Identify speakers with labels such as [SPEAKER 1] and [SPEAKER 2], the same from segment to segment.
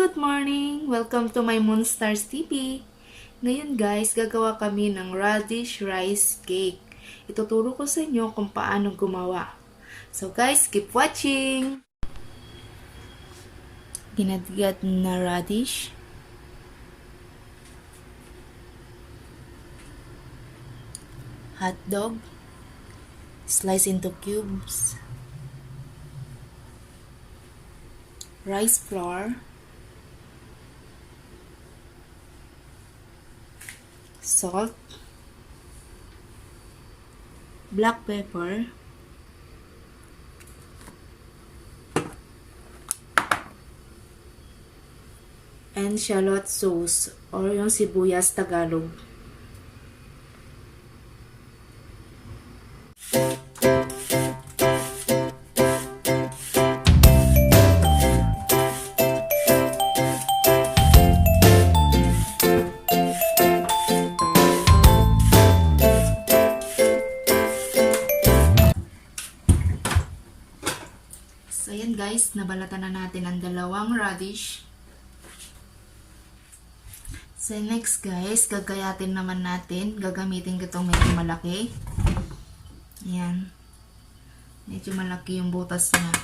[SPEAKER 1] good morning! Welcome to my Moonstars TV. Ngayon guys, gagawa kami ng radish rice cake. Ituturo ko sa inyo kung paano gumawa. So guys, keep watching! Ginadgad na radish. Hot dog. Slice into cubes. Rice flour. Salt, black pepper, and shallot sauce or yung sibuyas Tagalog. So, ayan guys, nabalatan na natin ang dalawang radish. So, next guys, gagayatin naman natin. Gagamitin ko itong medyo malaki. Ayan. Medyo malaki yung butas niya.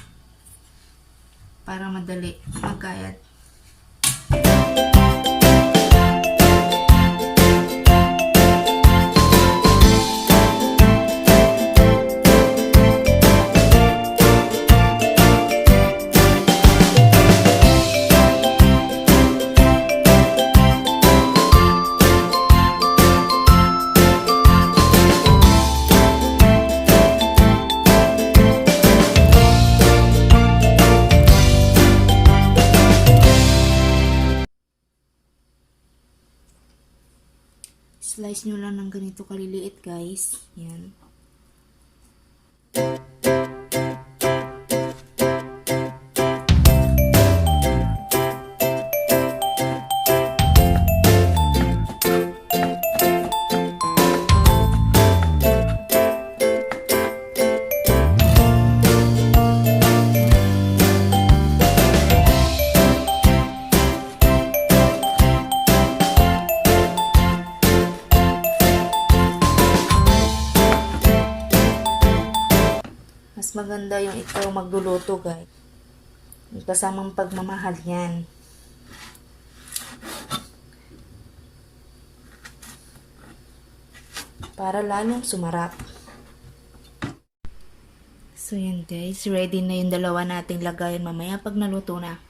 [SPEAKER 1] Para madali magkayat. Slice nyo lang ng ganito kaliliit guys. Yan. Mas maganda yung ikaw magluluto guys. Kasamang pagmamahal yan. Para lalong sumarap. So yan guys, ready na yung dalawa nating lagayan mamaya pag naluto na.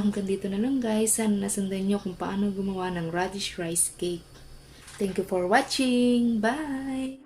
[SPEAKER 1] hanggang dito na lang guys. Sana nasundan nyo kung paano gumawa ng radish rice cake. Thank you for watching. Bye!